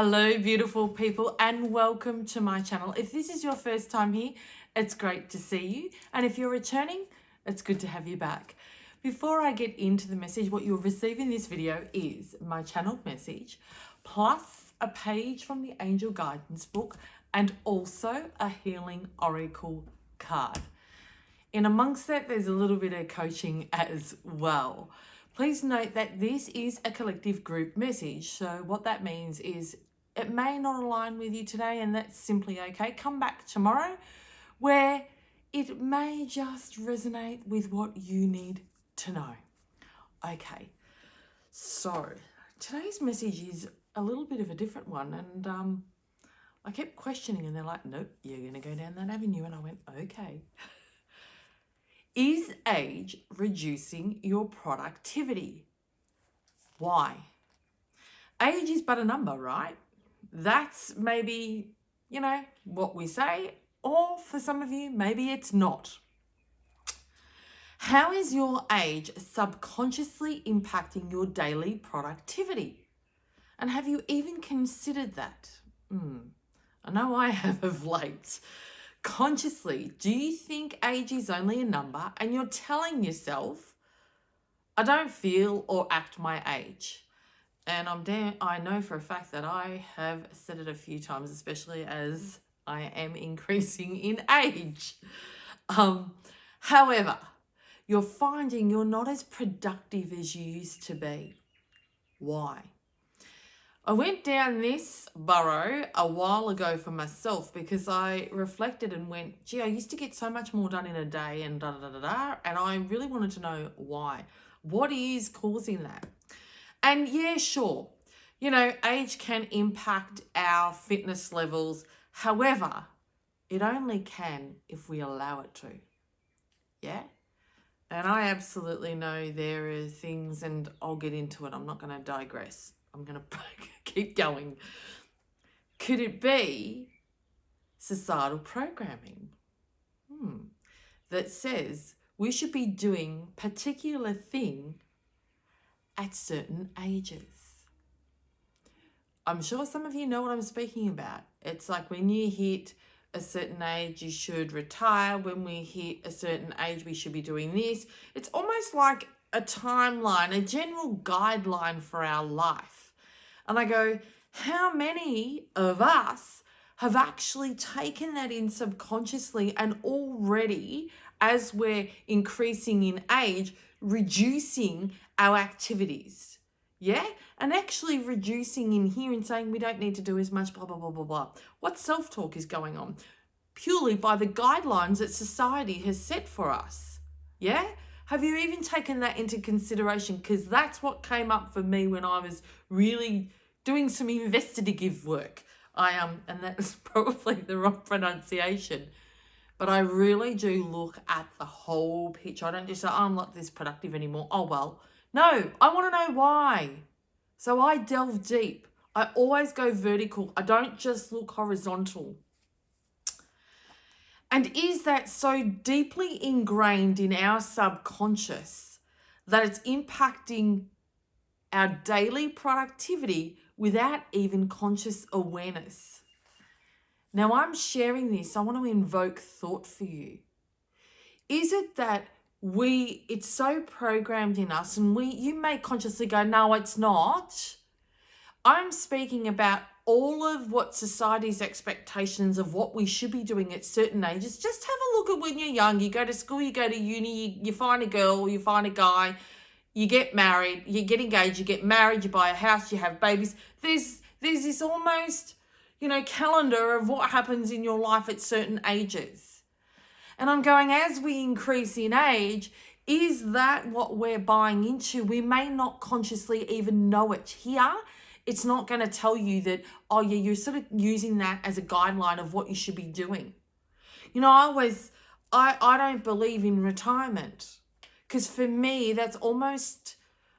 Hello, beautiful people, and welcome to my channel. If this is your first time here, it's great to see you. And if you're returning, it's good to have you back. Before I get into the message, what you'll receive in this video is my channel message, plus a page from the Angel Guidance book, and also a Healing Oracle card. In amongst that, there's a little bit of coaching as well. Please note that this is a collective group message. So what that means is it may not align with you today, and that's simply okay. Come back tomorrow where it may just resonate with what you need to know. Okay, so today's message is a little bit of a different one, and I kept questioning, and they're like, nope, you're going to go down that avenue. And I went, okay. Is age reducing your productivity? Why? Age is but a number, right? That's maybe, what we say, or for some of you, maybe it's not. How is your age subconsciously impacting your daily productivity? And have you even considered that? I know I have of late. Consciously, do you think age is only a number and you're telling yourself, I don't feel or act my age? And I know for a fact that I have said it a few times, especially as I am increasing in age. However, you're finding you're not as productive as you used to be. Why? I went down this burrow a while ago for myself because I reflected and went, gee, I used to get so much more done in a day and da-da-da-da-da, and I really wanted to know why. What is causing that? And yeah, sure, age can impact our fitness levels. However, it only can if we allow it to. Yeah? And I absolutely know there are things, and I'll get into it. I'm not going to digress. I'm going to keep going. Could it be societal programming that says we should be doing particular thing at certain ages? I'm sure some of you know what I'm speaking about. It's like when you hit a certain age, you should retire. When we hit a certain age, we should be doing this. It's almost like a timeline, a general guideline for our life. And I go, how many of us have actually taken that in subconsciously and already, as we're increasing in age, reducing our activities? Yeah? And actually reducing in here and saying we don't need to do as much, blah, blah, blah, blah, blah. What self-talk is going on? Purely by the guidelines that society has set for us. Yeah? Have you even taken that into consideration? Because that's what came up for me when I was really doing some investigative work. And that's probably the wrong pronunciation. But I really do look at the whole picture. I don't just say, I'm not this productive anymore. Oh, well. No, I want to know why. So I delve deep. I always go vertical. I don't just look horizontal. And is that so deeply ingrained in our subconscious that it's impacting our daily productivity without even conscious awareness? Now, I'm sharing this. I want to invoke thought for you. Is it that it's so programmed in us, and you may consciously go, no, it's not. I'm speaking about all of what society's expectations of what we should be doing at certain ages. Just have a look at when you're young. You go to school, you go to uni, you find a girl, you find a guy, you get married, you get engaged, you get married, you buy a house, you have babies. There's this almost, calendar of what happens in your life at certain ages. And I'm going, as we increase in age, is that what we're buying into? We may not consciously even know it. Here, it's not going to tell you that, oh yeah, you're sort of using that as a guideline of what you should be doing. I don't believe in retirement, because for me, that's almost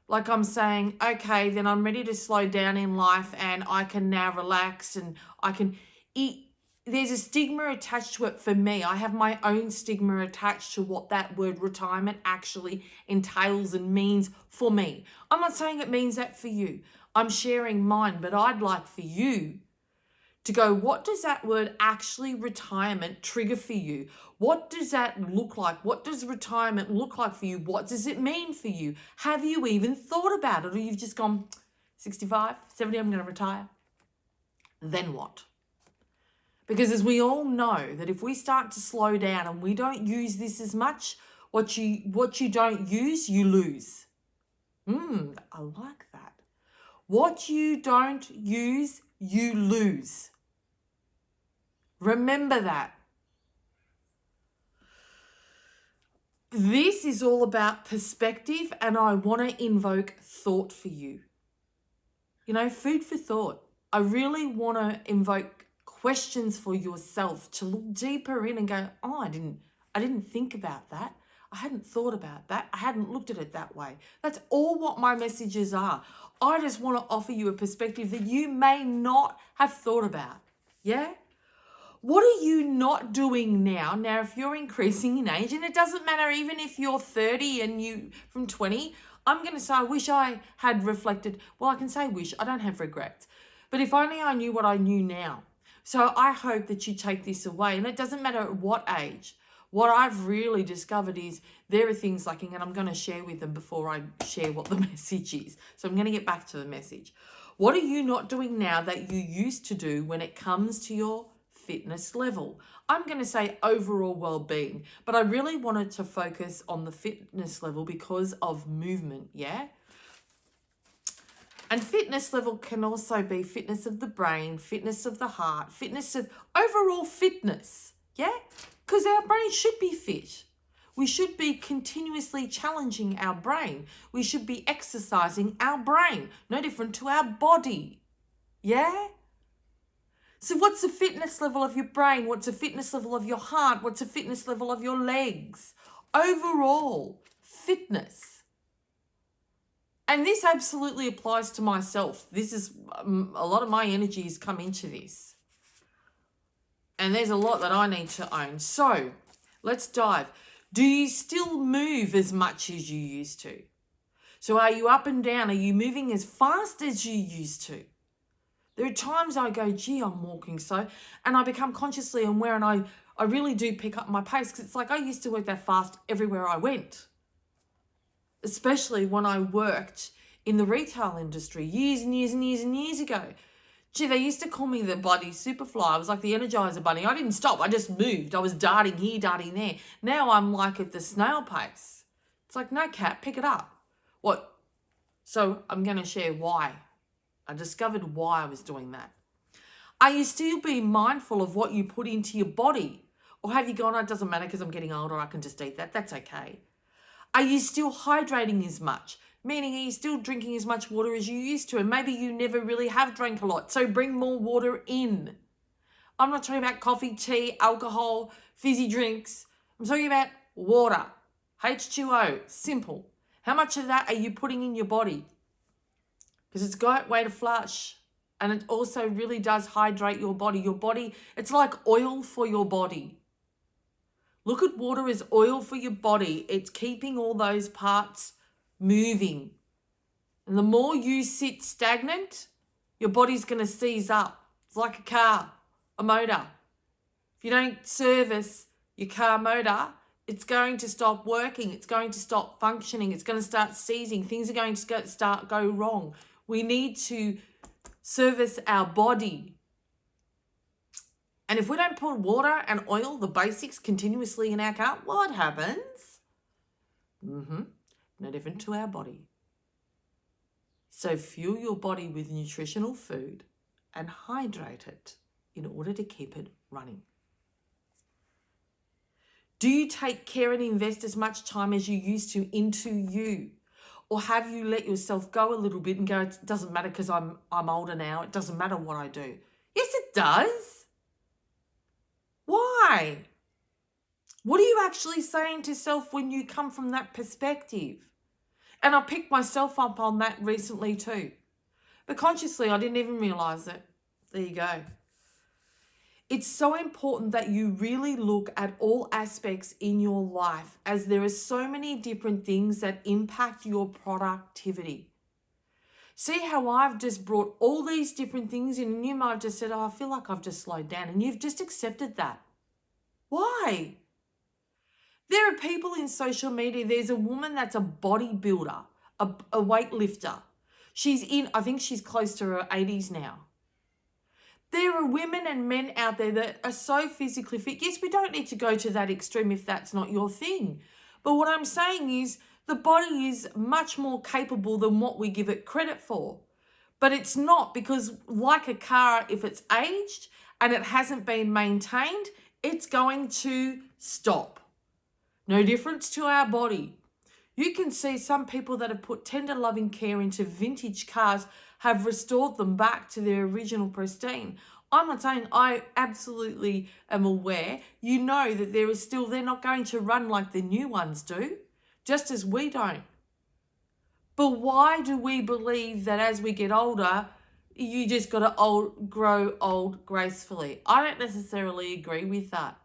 like I'm saying, okay, then I'm ready to slow down in life and I can now relax and I can eat. There's a stigma attached to it for me. I have my own stigma attached to what that word retirement actually entails and means for me. I'm not saying it means that for you. I'm sharing mine, but I'd like for you to go, what does that word actually retirement trigger for you? What does that look like? What does retirement look like for you? What does it mean for you? Have you even thought about it? Or you've just gone, 65, 70, I'm going to retire. Then what? Because as we all know that if we start to slow down and we don't use this as much, what you don't use, you lose. I like that. What you don't use, you lose. Remember that. This is all about perspective, and I want to invoke thought for you. Food for thought. I really want to invoke questions for yourself to look deeper in and go, oh, I didn't think about that. I hadn't thought about that. I hadn't looked at it that way. That's all what my messages are. I just want to offer you a perspective that you may not have thought about. Yeah? What are you not doing now? Now, if you're increasing in age, and it doesn't matter even if you're 30 and you from 20, I'm going to say, I wish I had reflected. Well, I can say wish. I don't have regrets. But if only I knew what I knew now. So I hope that you take this away. And it doesn't matter at what age. What I've really discovered is there are things like, and I'm going to share with them before I share what the message is. So I'm going to get back to the message. What are you not doing now that you used to do when it comes to your fitness level? I'm going to say overall well-being, but I really wanted to focus on the fitness level because of movement, yeah? And fitness level can also be fitness of the brain, fitness of the heart, fitness of overall fitness, yeah? Because our brain should be fit. We should be continuously challenging our brain. We should be exercising our brain, no different to our body, yeah? So what's the fitness level of your brain? What's the fitness level of your heart? What's the fitness level of your legs? Overall fitness. And this absolutely applies to myself. This is a lot of my energy has come into this. And there's a lot that I need to own. So let's dive. Do you still move as much as you used to? So are you up and down? Are you moving as fast as you used to? There are times I go, gee, I'm walking so, and I become consciously aware, and I really do pick up my pace, because it's like I used to work that fast everywhere I went, especially when I worked in the retail industry years and years and years and years ago. Gee, they used to call me the bloody superfly. I was like the Energizer Bunny. I didn't stop. I just moved. I was darting here, darting there. Now I'm like at the snail pace. It's like, no, cat, pick it up. What? So I'm going to share why. I discovered why I was doing that. Are you still being mindful of what you put into your body? Or have you gone, oh, it doesn't matter because I'm getting older, I can just eat that. That's okay. Are you still hydrating as much? Meaning, are you still drinking as much water as you used to? And maybe you never really have drank a lot. So bring more water in. I'm not talking about coffee, tea, alcohol, fizzy drinks. I'm talking about water. H2O. Simple. How much of that are you putting in your body? Because it's a great way to flush. And it also really does hydrate your body. Your body, it's like oil for your body. Look at water as oil for your body. It's keeping all those parts moving. And the more you sit stagnant, your body's going to seize up. It's like a car, a motor. If you don't service your car motor, it's going to stop working. It's going to stop functioning. It's going to start seizing. Things are going to go wrong. We need to service our body. And if we don't put water and oil, the basics, continuously in our car, what happens? No different to our body. So fuel your body with nutritional food and hydrate it in order to keep it running. Do you take care and invest as much time as you used to into you? Or have you let yourself go a little bit and go, it doesn't matter because I'm older now. It doesn't matter what I do. Yes, it does. Why? What are you actually saying to self when you come from that perspective? And I picked myself up on that recently too. But consciously, I didn't even realise it. There you go. It's so important that you really look at all aspects in your life, as there are so many different things that impact your productivity. See how I've just brought all these different things in, and you might have just said, oh, I feel like I've just slowed down, and you've just accepted that. Why? There are people in social media. There's a woman that's a bodybuilder, a weightlifter. I think she's close to her 80s now. There are women and men out there that are so physically fit. Yes, we don't need to go to that extreme if that's not your thing. But what I'm saying is the body is much more capable than what we give it credit for. But it's not, because like a car, if it's aged and it hasn't been maintained, it's going to stop. No difference to our body. You can see some people that have put tender loving care into vintage cars have restored them back to their original pristine. I'm not saying, I absolutely am aware. You know that they're not going to run like the new ones do, just as we don't. But why do we believe that as we get older, you just got to grow old gracefully? I don't necessarily agree with that.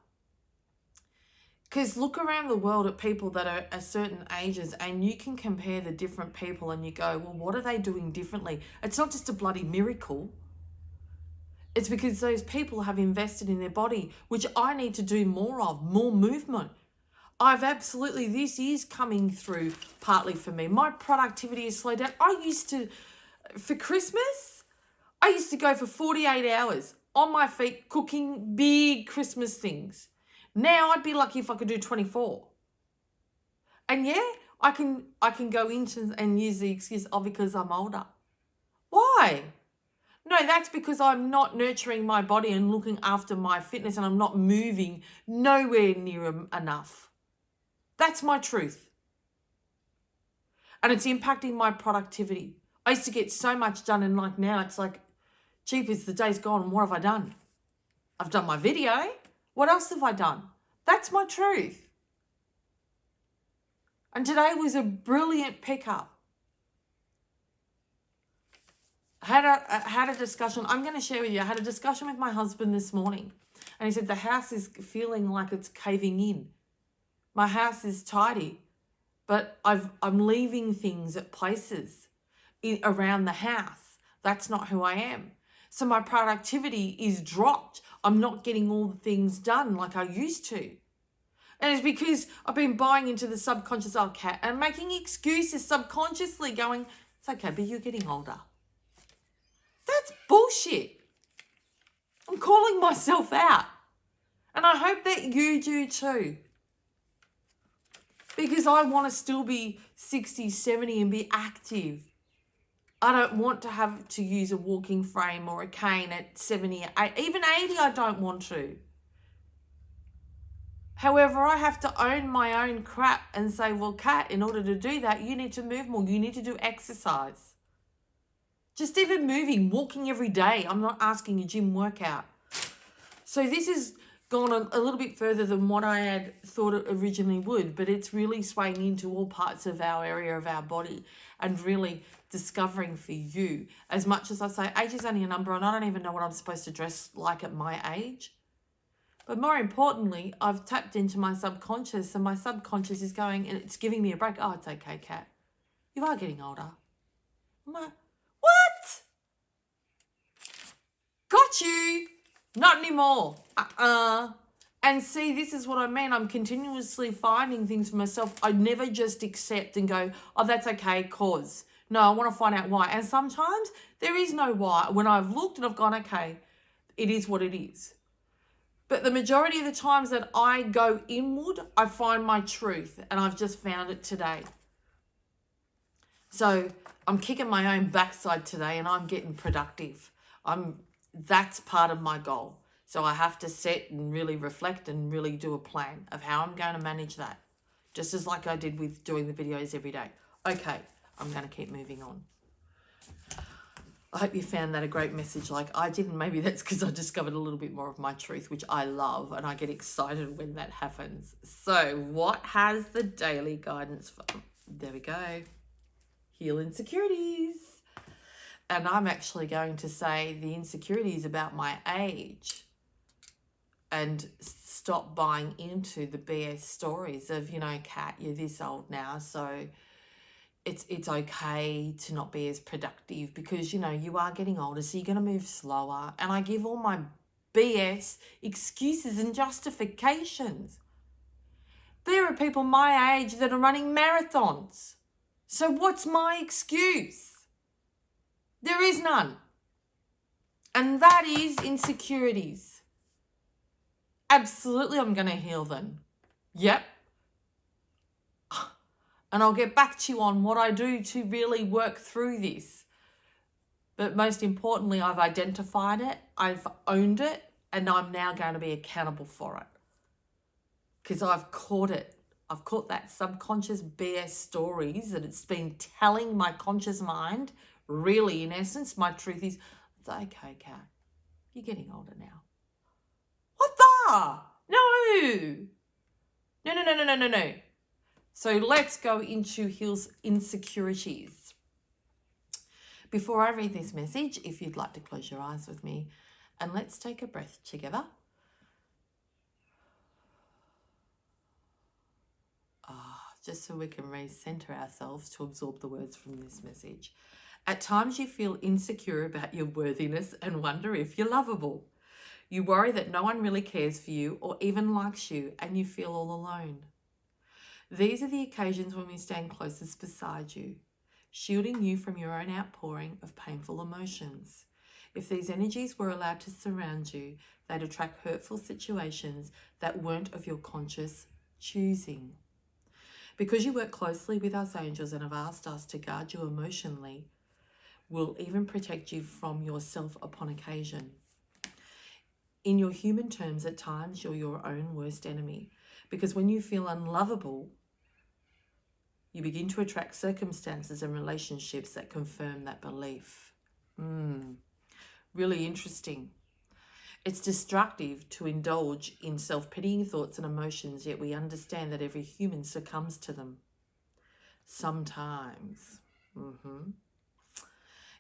Because look around the world at people that are at certain ages, and you can compare the different people and you go, well, what are they doing differently? It's not just a bloody miracle. It's because those people have invested in their body, which I need to do more of, more movement. This is coming through partly for me. My productivity has slowed down. For Christmas, I used to go for 48 hours on my feet cooking big Christmas things. Now I'd be lucky if I could do 24. And yeah, I can go into and use the excuse, because I'm older. Why? No, that's because I'm not nurturing my body and looking after my fitness, and I'm not moving nowhere near enough. That's my truth. And it's impacting my productivity. I used to get so much done, and like now it's like, jeepers, the day's gone. What have I done? I've done my video. What else have I done? That's my truth. And today was a brilliant pickup. I had a discussion. I'm going to share with you. I had a discussion with my husband this morning, and he said the house is feeling like it's caving in. My house is tidy, but I'm leaving things at places around the house. That's not who I am. So my productivity is dropped. I'm not getting all the things done like I used to. And it's because I've been buying into the subconscious, Kat, and making excuses subconsciously, going, it's okay, but you're getting older. That's bullshit. I'm calling myself out. And I hope that you do too. Because I want to still be 60, 70 and be active. I don't want to have to use a walking frame or a cane at 70, even 80 I don't want to. However, I have to own my own crap and say, well, Kat, in order to do that, you need to move more. You need to do exercise. Just even moving, walking every day. I'm not asking a gym workout. So this has gone a little bit further than what I had thought it originally would, but it's really swaying into all parts of our area of our body and really discovering for you. As much as I say, age is only a number, and I don't even know what I'm supposed to dress like at my age. But more importantly, I've tapped into my subconscious, and my subconscious is going, and it's giving me a break. Oh, it's okay, Kat. You are getting older. I'm like, what? Got you. Not anymore. And see, this is what I mean. I'm continuously finding things for myself. I never just accept and go, oh, that's okay, cause. No, I want to find out why. And sometimes there is no why. When I've looked and I've gone, okay, it is what it is. But the majority of the times that I go inward, I find my truth, and I've just found it today. So I'm kicking my own backside today, and I'm getting productive. That's part of my goal. So I have to sit and really reflect and really do a plan of how I'm going to manage that. Just as like I did with doing the videos every day. Okay, I'm going to keep moving on. I hope you found that a great message like I did, and maybe that's because I discovered a little bit more of my truth, which I love, and I get excited when that happens. So what has the daily guidance for? There we go. Heal insecurities. And I'm actually going to say the insecurities about my age and stop buying into the BS stories of, Kat, you're this old now, so it's okay to not be as productive because, you know, you are getting older, so you're going to move slower. And I give all my BS excuses and justifications. There are people my age that are running marathons. So what's my excuse? There is none. And that is insecurities. Absolutely, I'm going to heal them. Yep. And I'll get back to you on what I do to really work through this. But most importantly, I've identified it, I've owned it, and I'm now going to be accountable for it. Because I've caught it. I've caught that subconscious BS stories that it's been telling my conscious mind. Really, in essence, my truth is, it's okay, Kat. You're getting older now. What the? No. No. So let's go into Hill's insecurities. Before I read this message, if you'd like to close your eyes with me, and let's take a breath together. Just so we can recenter ourselves to absorb the words from this message. At times you feel insecure about your worthiness and wonder if you're lovable. You worry that no one really cares for you or even likes you, and you feel all alone. These are the occasions when we stand closest beside you, shielding you from your own outpouring of painful emotions. If these energies were allowed to surround you, they'd attract hurtful situations that weren't of your conscious choosing. Because you work closely with us angels and have asked us to guard you emotionally, we'll even protect you from yourself upon occasion. In your human terms, at times, you're your own worst enemy. Because when you feel unlovable, you begin to attract circumstances and relationships that confirm that belief. Really interesting. It's destructive to indulge in self-pitying thoughts and emotions, yet we understand that every human succumbs to them. Sometimes.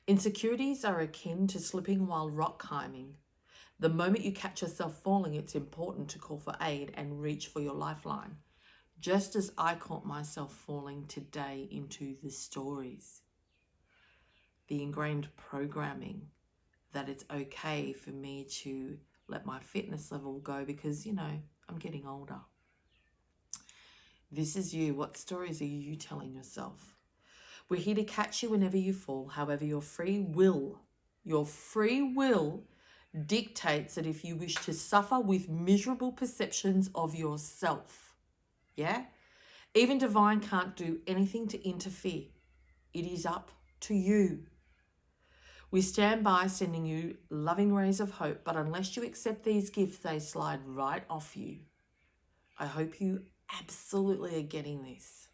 Insecurities are akin to slipping while rock climbing. The moment you catch yourself falling, it's important to call for aid and reach for your lifeline. Just as I caught myself falling today into the stories. The ingrained programming that it's okay for me to let my fitness level go because, you know, I'm getting older. This is you. What stories are you telling yourself? We're here to catch you whenever you fall. However, your free will dictates that if you wish to suffer with miserable perceptions of yourself, even divine can't do anything to interfere. It is up to you. We stand by sending you loving rays of hope, but unless you accept these gifts, they slide right off you. I hope you absolutely are getting this.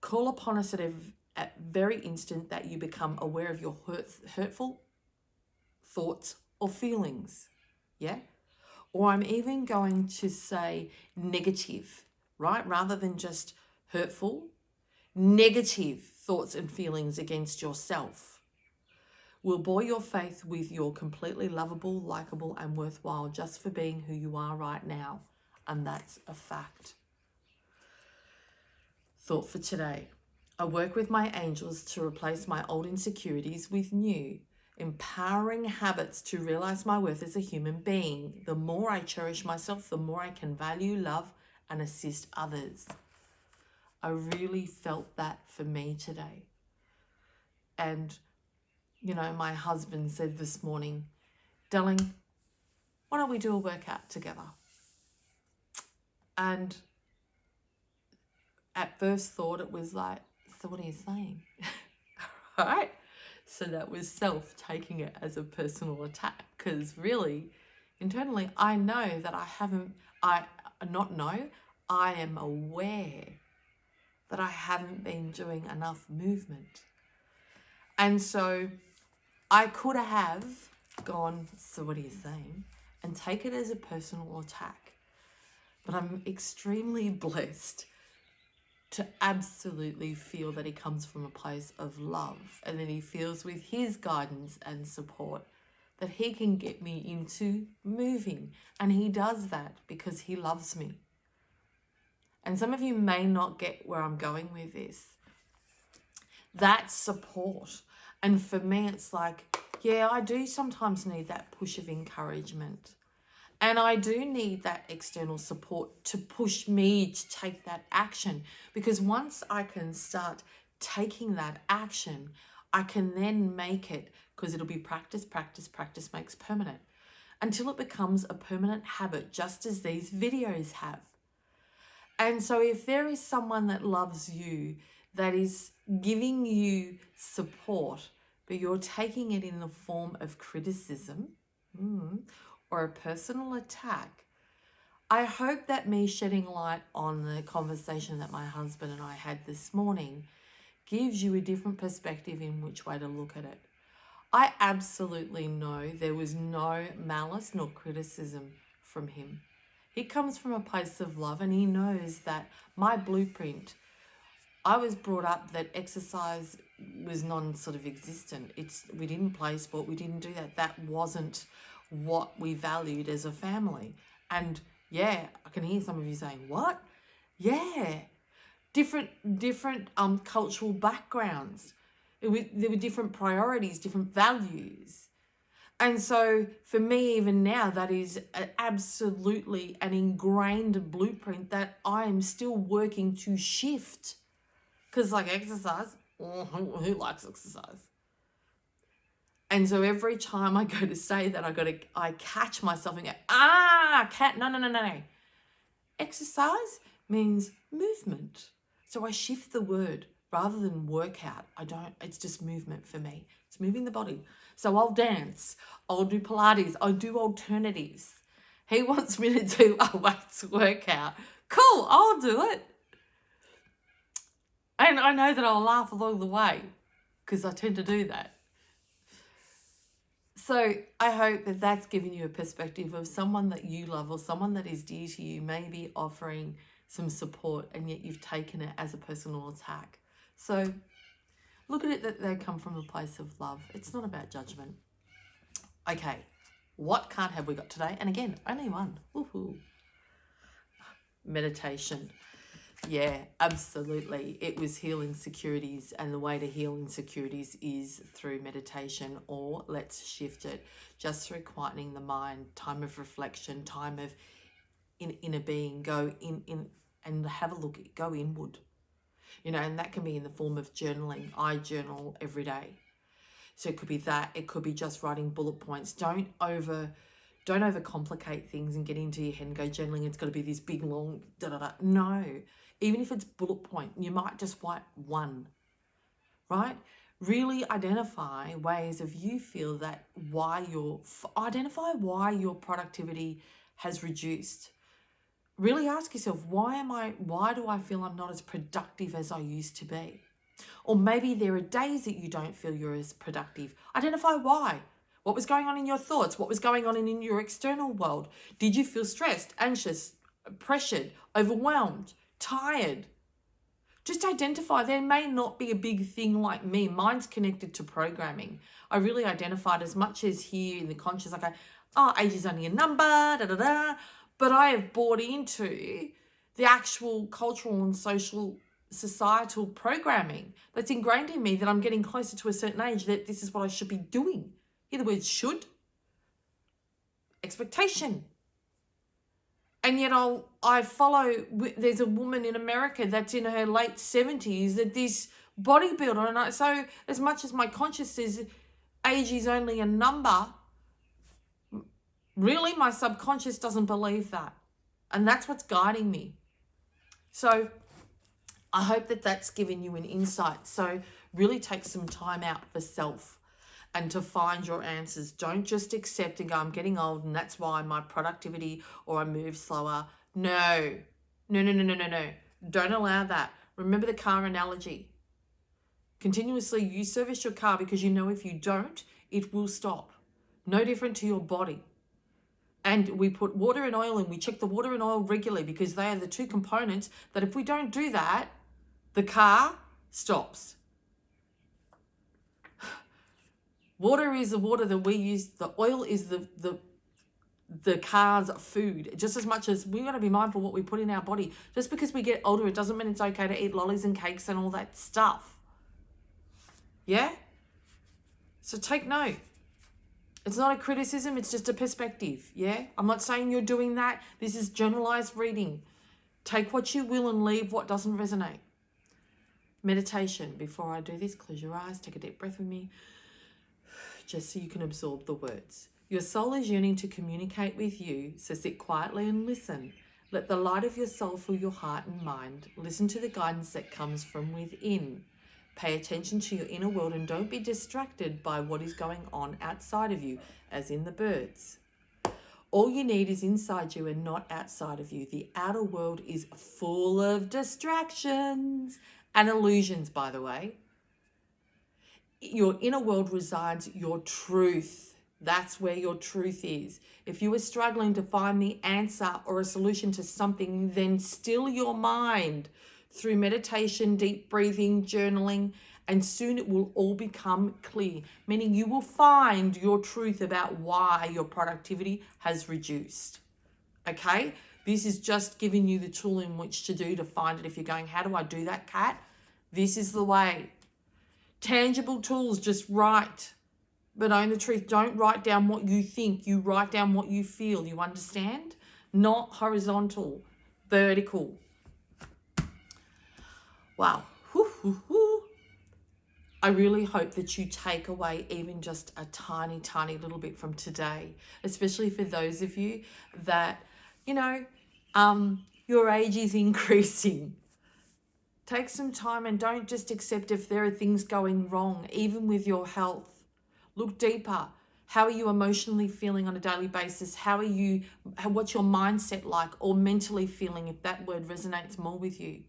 Call upon us at very instant that you become aware of your hurtful thoughts or feelings, Or I'm even going to say negative, right? Rather than just hurtful, negative thoughts and feelings against yourself. Will bore your faith with your completely lovable, likable, and worthwhile just for being who you are right now. And that's a fact. Thought for today. I work with my angels to replace my old insecurities with new, empowering habits to realize my worth as a human being. The more I cherish myself, the more I can value, love, and assist others. I really felt that for me today. And you know, my husband said this morning, darling, why don't we do a workout together? And at first thought, it was like, so what are you saying? Right? So that was self taking it as a personal attack. Because really, internally, I know that I am aware that I haven't been doing enough movement. And so I could have gone, so what are you saying? And take it as a personal attack. But I'm extremely blessed to absolutely feel that he comes from a place of love and that he feels with his guidance and support that he can get me into moving. And he does that because he loves me. And some of you may not get where I'm going with this. That's support. And for me, it's like, yeah, I do sometimes need that push of encouragement. And I do need that external support to push me to take that action. Because once I can start taking that action, I can then make it, because it'll be practice, practice, practice makes permanent, until it becomes a permanent habit, just as these videos have. And so if there is someone that loves you, that is giving you support, but you're taking it in the form of criticism or a personal attack, I hope that me shedding light on the conversation that my husband and I had this morning gives you a different perspective in which way to look at it. I absolutely know there was no malice nor criticism from him. He comes from a place of love, and he knows that my blueprint, I was brought up that exercise was non-sort of existent. We didn't play sport, we didn't do that. That wasn't what we valued as a family. And yeah, I can hear some of you saying, what? Yeah. Different cultural backgrounds. There were different priorities, different values. And so for me, even now, that is absolutely an ingrained blueprint that I am still working to shift. Because like exercise, who likes exercise? And so every time I go to say that, I catch myself and go, no. Exercise means movement. So I shift the word. Rather than workout, it's just movement for me. It's moving the body. So I'll dance, I'll do Pilates, I'll do alternatives. He wants me to do a weights workout. Cool, I'll do it. And I know that I'll laugh along the way because I tend to do that. So I hope that that's given you a perspective of someone that you love or someone that is dear to you, maybe offering some support, and yet you've taken it as a personal attack. So look at it that they come from a place of love. It's not about judgment. Okay, what card have we got today? And again, only one. Woohoo. Meditation. Yeah, absolutely. It was heal insecurities, and the way to heal insecurities is through meditation, or let's shift it just through quietening the mind, time of reflection, time of inner being, go in and have a look, go inward. And that can be in the form of journaling. I journal every day. So it could be that. It could be just writing bullet points. Don't overcomplicate things and get into your head and go journaling. It's got to be this big, long, da-da-da. No. Even if it's bullet point, you might just write one, right? Really identify ways of you feel that identify why your productivity has reduced. Really ask yourself, why do I feel I'm not as productive as I used to be? Or maybe there are days that you don't feel you're as productive. Identify why. What was going on in your thoughts? What was going on in your external world? Did you feel stressed, anxious, pressured, overwhelmed, tired? Just identify. There may not be a big thing like me. Mine's connected to programming. I really identified as much as here in the conscious, like, age is only a number, da-da-da. But I have bought into the actual cultural and social societal programming that's ingrained in me that I'm getting closer to a certain age that this is what I should be doing. Hear the word should? Expectation. And yet I follow, there's a woman in America that's in her late 70s, that this bodybuilder, and so as much as my conscious says age is only a number, really my subconscious doesn't believe that. And that's what's guiding me. So I hope that that's given you an insight. So really take some time out for self and to find your answers. Don't just accept and go, I'm getting old and that's why my productivity or I move slower. No. Don't allow that. Remember the car analogy. Continuously you service your car because you know if you don't, it will stop. No different to your body. And we put water and oil in. We check the water and oil regularly because they are the two components that if we don't do that, the car stops. Water is the water that we use. The oil is the car's food. Just as much as we've got to be mindful what we put in our body. Just because we get older, it doesn't mean it's okay to eat lollies and cakes and all that stuff. Yeah? So take note. It's not a criticism, it's just a perspective. Yeah? I'm not saying you're doing that. This is generalized reading. Take what you will and leave what doesn't resonate. Meditation. Before I do this, close your eyes, take a deep breath with me, just so you can absorb the words. Your soul is yearning to communicate with you, so sit quietly and listen. Let the light of your soul fill your heart and mind. Listen to the guidance that comes from within. Pay attention to your inner world and don't be distracted by what is going on outside of you, as in the birds. All you need is inside you and not outside of you. The outer world is full of distractions and illusions, by the way. Your inner world resides your truth. That's where your truth is. If you are struggling to find the answer or a solution to something, then still your mind through meditation, deep breathing, journaling, and soon it will all become clear, meaning you will find your truth about why your productivity has reduced. Okay? This is just giving you the tool in which to do to find it. If you're going, how do I do that, Kat? This is the way. Tangible tools, just write. But own the truth. Don't write down what you think. You write down what you feel. You understand? Not horizontal, vertical. Wow. I really hope that you take away even just a tiny, tiny little bit from today, especially for those of you that, your age is increasing. Take some time and don't just accept if there are things going wrong, even with your health. Look deeper. How are you emotionally feeling on a daily basis? What's your mindset like, or mentally feeling, if that word resonates more with you?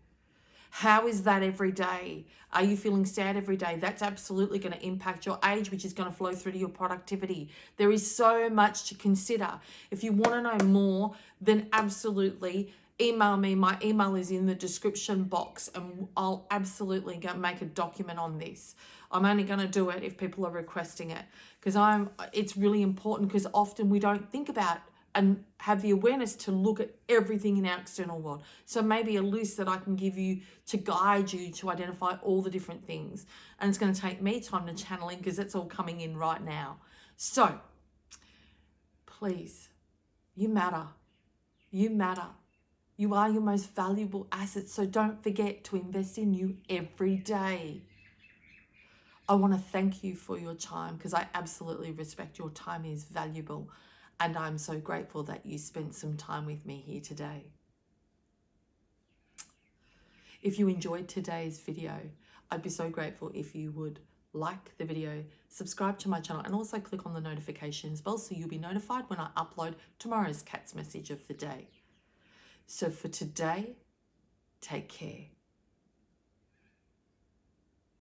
How is that every day? Are you feeling sad every day? That's absolutely going to impact your age, which is going to flow through to your productivity. There is so much to consider. If you want to know more, then absolutely email me. My email is in the description box, and I'll absolutely make a document on this. I'm only going to do it if people are requesting it, because it's really important, because often we don't think about and have the awareness to look at everything in our external world. So maybe a list that I can give you to guide you to identify all the different things. And it's going to take me time to channel in, because it's all coming in right now. So please, you matter. You matter. You are your most valuable asset. So don't forget to invest in you every day. I want to thank you for your time, because I absolutely respect your time is valuable. And I'm so grateful that you spent some time with me here today. If you enjoyed today's video, I'd be so grateful if you would like the video, subscribe to my channel, and also click on the notifications bell so you'll be notified when I upload tomorrow's Cat's message of the day. So for today, take care.